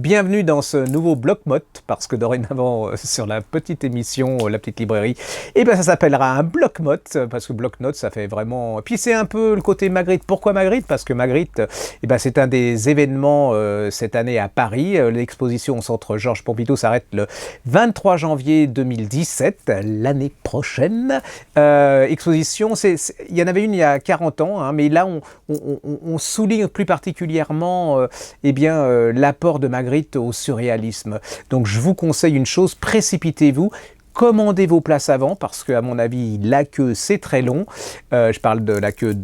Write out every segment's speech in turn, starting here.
Bienvenue dans ce nouveau bloc-notes, parce que dorénavant, sur la petite émission, la petite librairie, eh ben ça s'appellera un bloc-notes, parce que bloc-notes, ça fait vraiment... Puis c'est un peu le côté Magritte. Pourquoi Magritte? Parce que Magritte, eh ben, c'est un des événements cette année à Paris. L'exposition au Centre Georges Pompidou s'arrête le 23 janvier 2017, l'année prochaine. Exposition, il y en avait une il y a 40 ans, hein, mais là, on souligne plus particulièrement l'apport de Magritte au surréalisme. Donc je vous conseille une chose, précipitez-vous, commandez vos places avant, parce qu'à mon avis, la queue, c'est très long. Je parle de la queue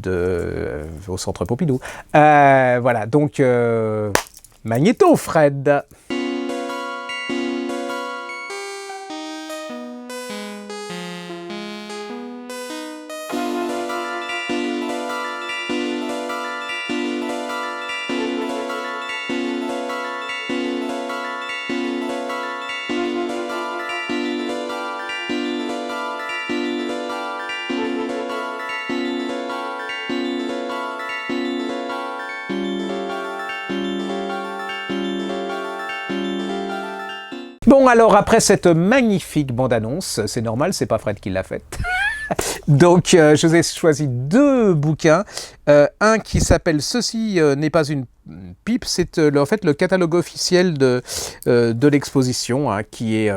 au Centre Pompidou. Voilà, donc magnéto, Fred. Bon, alors après cette magnifique bande-annonce, c'est normal, c'est pas Fred qui l'a faite. Donc, je vous ai choisi deux bouquins. Un qui s'appelle « Ceci n'est pas une pipe », c'est en fait le catalogue officiel de l'exposition, hein, qui est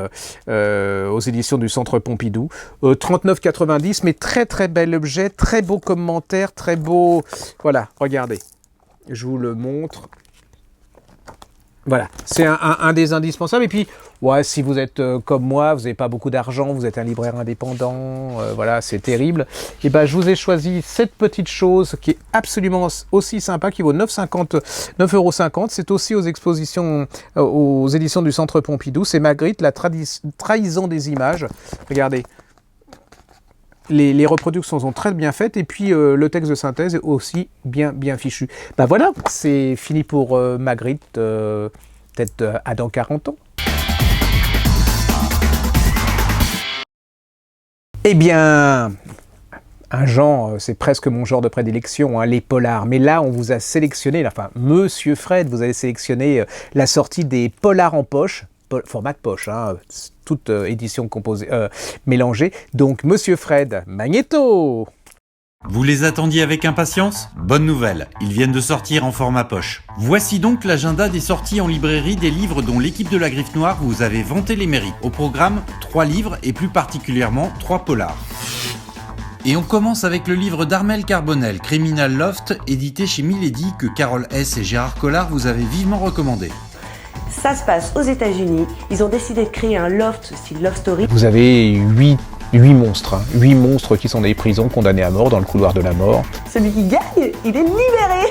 aux éditions du Centre Pompidou. 39,90, mais très très bel objet, très beau commentaire, très beau... Voilà, regardez, je vous le montre. Voilà, c'est un des indispensables. Et puis, ouais, si vous êtes comme moi, vous n'avez pas beaucoup d'argent, vous êtes un libraire indépendant, voilà, c'est terrible. Et ben, je vous ai choisi cette petite chose qui est absolument aussi sympa, qui vaut 9,50 €. C'est aussi aux expositions, aux éditions du Centre Pompidou. C'est Magritte, la trahison des images. Regardez. Les reproductions sont très bien faites et puis le texte de synthèse est aussi bien fichu. Ben voilà, c'est fini pour Magritte, peut-être à dans 40 ans. Eh bien, un genre, c'est presque mon genre de prédilection, hein, les polars. Mais là, on vous a sélectionné, enfin, Monsieur Fred, vous avez sélectionné la sortie des polars en poche, format de poche, hein, toute édition composée, mélangée. Donc, Monsieur Fred, magnéto! Vous les attendiez avec impatience? Bonne nouvelle, ils viennent de sortir en format poche. Voici donc l'agenda des sorties en librairie des livres dont l'équipe de la Griffe Noire vous avait vanté les mérites. Au programme, 3 livres et plus particulièrement 3 polars. Et on commence avec le livre d'Armel Carbonel, Criminal Loft, édité chez Milady, que Carole Hess et Gérard Collard vous avaient vivement recommandé. Ça se passe aux États-Unis. Ils ont décidé de créer un loft style Love Story. Vous avez 8 monstres, hein. 8 monstres qui sont dans les prisons, condamnés à mort, dans le couloir de la mort. Celui qui gagne, il est libéré.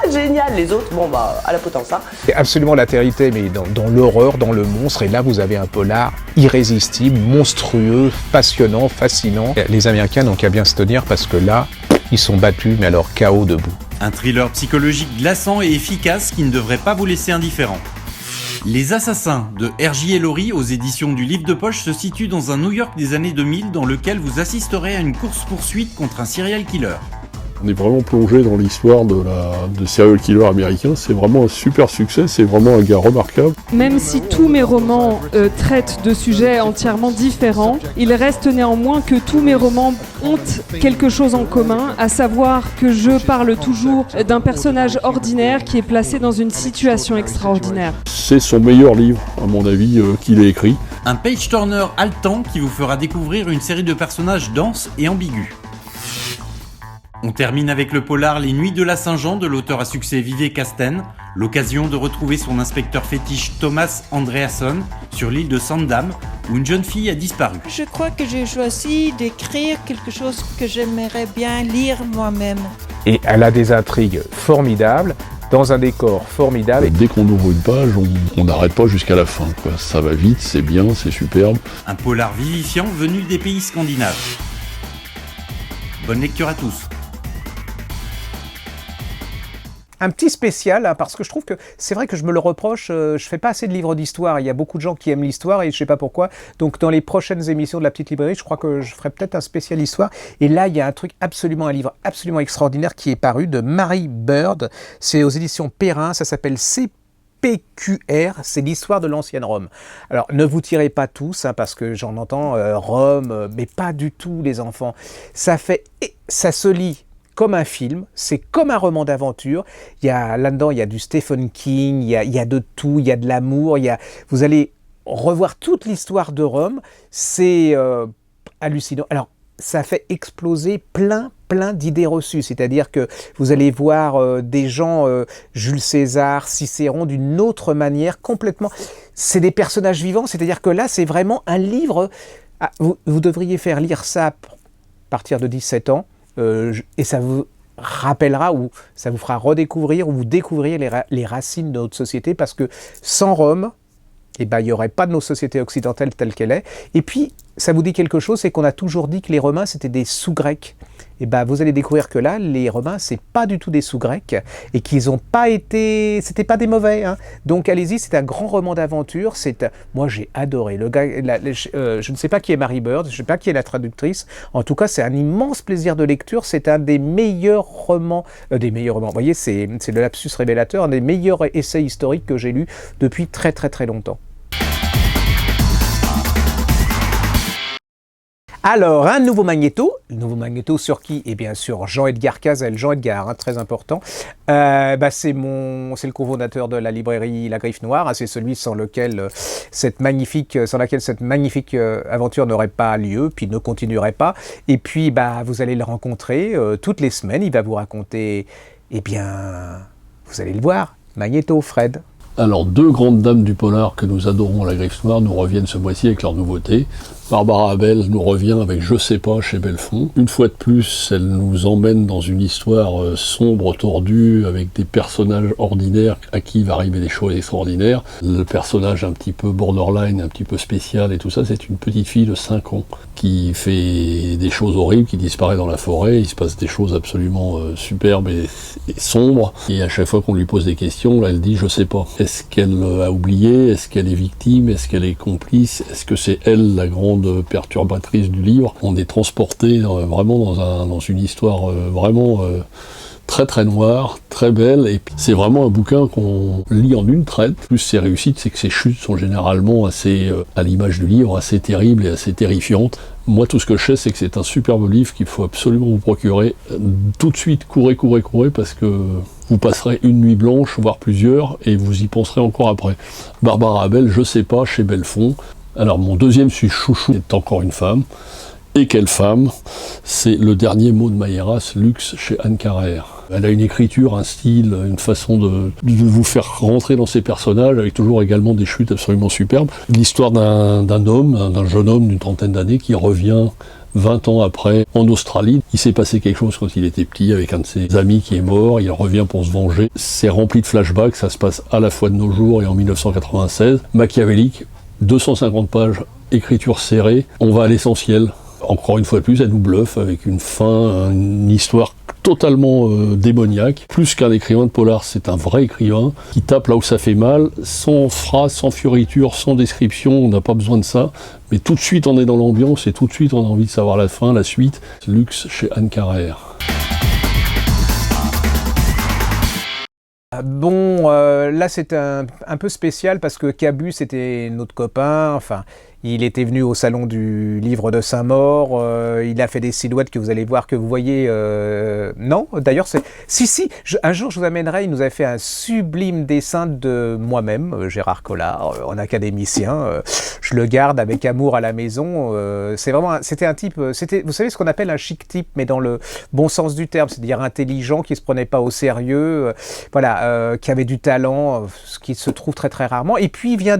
Génial. Les autres, bon bah, à la potence, hein. C'est absolument l'altérité, mais dans l'horreur, dans le monstre. Et là, vous avez un polar irrésistible, monstrueux, passionnant, fascinant. Les Américains n'ont qu'à bien se tenir parce que là, ils sont battus, mais alors KO debout. Un thriller psychologique glaçant et efficace qui ne devrait pas vous laisser indifférent. Les Assassins de R.J. Ellory aux éditions du Livre de Poche se situent dans un New York des années 2000 dans lequel vous assisterez à une course-poursuite contre un serial killer. On est vraiment plongé dans l'histoire de serial killer américain. C'est vraiment un super succès, c'est vraiment un gars remarquable. Même si tous mes romans traitent de sujets entièrement différents, il reste néanmoins que tous mes romans ont quelque chose en commun, à savoir que je parle toujours d'un personnage ordinaire qui est placé dans une situation extraordinaire. C'est son meilleur livre, à mon avis, qu'il ait écrit. Un page-turner haletant qui vous fera découvrir une série de personnages denses et ambigus. On termine avec le polar Les Nuits de la Saint-Jean de l'auteur à succès Vivé Casten, l'occasion de retrouver son inspecteur fétiche Thomas Andreasson sur l'île de Sandam où une jeune fille a disparu. Je crois que j'ai choisi d'écrire quelque chose que j'aimerais bien lire moi-même. Et elle a des intrigues formidables, dans un décor formidable. Dès qu'on ouvre une page, on n'arrête pas jusqu'à la fin, quoi. Ça va vite, c'est bien, c'est superbe. Un polar vivifiant venu des pays scandinaves. Bonne lecture à tous. Un petit spécial, hein, parce que je trouve que c'est vrai que je me le reproche, je fais pas assez de livres d'histoire. Il y a beaucoup de gens qui aiment l'histoire et je sais pas pourquoi. Donc dans les prochaines émissions de la petite librairie, je crois que je ferai peut-être un spécial histoire. Et là, il y a un livre absolument extraordinaire qui est paru de Mary Bird. C'est aux éditions Perrin, ça s'appelle PQR, c'est l'histoire de l'ancienne Rome. Alors, ne vous tirez pas tous, hein, parce que j'en entends Rome, mais pas du tout, les enfants. Ça se lit comme un film, c'est comme un roman d'aventure. Là-dedans, il y a du Stephen King, il y a de tout, il y a de l'amour, vous allez revoir toute l'histoire de Rome, c'est hallucinant. Alors, ça fait exploser plein d'idées reçues, c'est-à-dire que vous allez voir des gens, Jules César, Cicéron, d'une autre manière, complètement. C'est des personnages vivants, c'est-à-dire que là, c'est vraiment un livre. Vous devriez faire lire ça à partir de 17 ans, et ça vous rappellera ou ça vous fera redécouvrir ou vous découvrir les racines de notre société, parce que sans Rome, il n'y aurait pas de nos sociétés occidentales telles qu'elles est. Et puis, ça vous dit quelque chose, c'est qu'on a toujours dit que les Romains, c'était des sous-Grecs. Et vous allez découvrir que là, les Romains, c'est pas du tout des sous-Grecs et qu'ils n'ont pas été... C'était pas des mauvais. Hein. Donc, allez-y, c'est un grand roman d'aventure. Moi, j'ai adoré. Le gars, je ne sais pas qui est Mary Bird, je ne sais pas qui est la traductrice. En tout cas, c'est un immense plaisir de lecture. C'est un des meilleurs romans... Vous voyez, c'est le lapsus révélateur, un des meilleurs essais historiques que j'ai lus depuis très longtemps. Alors, un nouveau magnéto. Le nouveau magnéto sur qui? Eh bien, sur Jean-Edgar Cazel. Jean-Edgar, hein, très important. C'est le cofondateur de la librairie La Griffe Noire. Hein, c'est celui sans laquelle cette magnifique aventure n'aurait pas lieu, puis ne continuerait pas. Et puis, vous allez le rencontrer toutes les semaines. Il va vous raconter, vous allez le voir, magnéto, Fred. Alors, deux grandes dames du polar que nous adorons à La Griffe Noire nous reviennent ce mois-ci avec leur nouveauté. Barbara Abel nous revient avec Je sais pas chez Belfond. Une fois de plus, elle nous emmène dans une histoire sombre, tordue, avec des personnages ordinaires à qui il va arriver des choses extraordinaires. Le personnage un petit peu borderline, un petit peu spécial et tout ça, c'est une petite fille de 5 ans qui fait des choses horribles, qui disparaît dans la forêt. Il se passe des choses absolument superbes et sombres. Et à chaque fois qu'on lui pose des questions, là, elle dit « je sais pas ». Est-ce qu'elle a oublié? Est-ce qu'elle est victime? Est-ce qu'elle est complice? Est-ce que c'est elle la grande perturbatrice du livre? On est transporté vraiment dans une histoire vraiment très noire, très belle, et c'est vraiment un bouquin qu'on lit en une traite. Plus ses réussites, c'est que ses chutes sont généralement assez, à l'image du livre, assez terribles et assez terrifiantes. Moi, tout ce que je sais, c'est que c'est un superbe livre qu'il faut absolument vous procurer. Tout de suite, courez, parce que vous passerez une nuit blanche, voire plusieurs, et vous y penserez encore après. Barbara Abel, Je sais pas, chez Belfond. Alors, mon deuxième chouchou est encore une femme. Et quelle femme! C'est Le dernier mot de Mailleras, Luxe, chez Anne Carrère. Elle a une écriture, un style, une façon de vous faire rentrer dans ses personnages, avec toujours également des chutes absolument superbes. L'histoire d'un jeune homme d'une trentaine d'années qui revient 20 ans après en Australie. Il s'est passé quelque chose quand il était petit avec un de ses amis qui est mort, il revient pour se venger. C'est rempli de flashbacks, ça se passe à la fois de nos jours et en 1996. Machiavélique, 250 pages, écriture serrée, on va à l'essentiel. Encore une fois de plus, elle nous bluffe avec une fin, une histoire totalement démoniaque. Plus qu'un écrivain de polar, c'est un vrai écrivain qui tape là où ça fait mal, sans phrase, sans fioriture, sans description, on n'a pas besoin de ça. Mais tout de suite, on est dans l'ambiance et tout de suite, on a envie de savoir la fin, la suite. Luxe chez Anne Carrère. Là c'est un peu spécial parce que Cabu c'était notre copain, enfin il était venu au salon du livre de Saint-Maur, il a fait des silhouettes que vous allez voir, que vous voyez, non d'ailleurs c'est... Un jour je vous amènerai, il nous a fait un sublime dessin de moi-même, Gérard Collard, en académicien, je le garde avec amour à la maison, c'était un type, vous savez ce qu'on appelle un chic type, mais dans le bon sens du terme, c'est-à-dire intelligent, qui se prenait pas au sérieux, qui avait du talent, ce qui se trouve très rarement, et puis il vient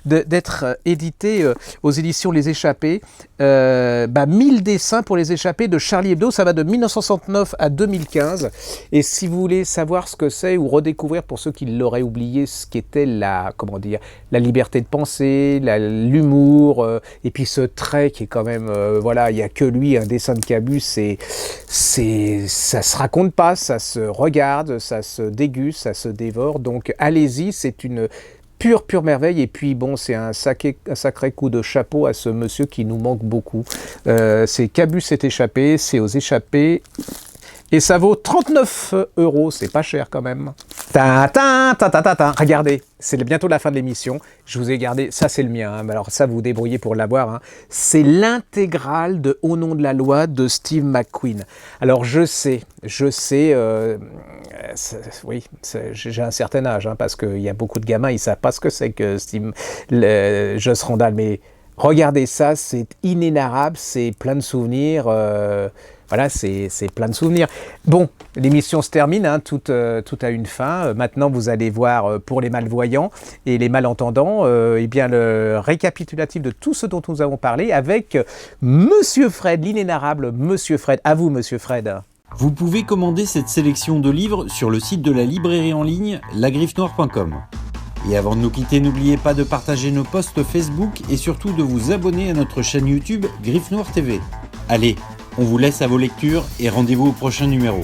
d'être édité aux éditions Les Échappés, 1000 dessins pour Les Échappés de Charlie Hebdo, ça va de 1969 à 2015, et si vous voulez savoir ce que c'est ou redécouvrir pour ceux qui l'auraient oublié ce qu'était la liberté de penser, l'humour, et puis ce trait qui est quand même, il n'y a que lui, un dessin de Cabu, ça se raconte pas, ça se regarde, ça se déguste, ça se dévore, donc allez-y, c'est une pure merveille, et puis c'est un sacré coup de chapeau à ce monsieur qui nous manque beaucoup. C'est Cabu s'est échappé, c'est aux Échappés, et ça vaut 39 €, c'est pas cher quand même. Regardez, c'est bientôt la fin de l'émission. Je vous ai gardé, ça c'est le mien, hein. Alors ça vous vous débrouillez pour l'avoir. Hein. C'est l'intégrale de Au nom de la loi de Steve McQueen. Alors je sais, oui, j'ai un certain âge, hein, parce qu'il y a beaucoup de gamins, ils ne savent pas ce que c'est que Joss Randall, mais regardez ça, c'est inénarrable, c'est plein de souvenirs. Voilà, c'est plein de souvenirs. Bon, l'émission se termine, hein, tout a une fin. Maintenant, vous allez voir pour les malvoyants et les malentendants, eh bien, le récapitulatif de tout ce dont nous avons parlé avec Monsieur Fred, l'inénarrable Monsieur Fred. À vous, Monsieur Fred. Vous pouvez commander cette sélection de livres sur le site de la librairie en ligne lagriffenoire.com. Et avant de nous quitter, n'oubliez pas de partager nos posts Facebook et surtout de vous abonner à notre chaîne YouTube Griffe Noire TV. Allez, on vous laisse à vos lectures et rendez-vous au prochain numéro.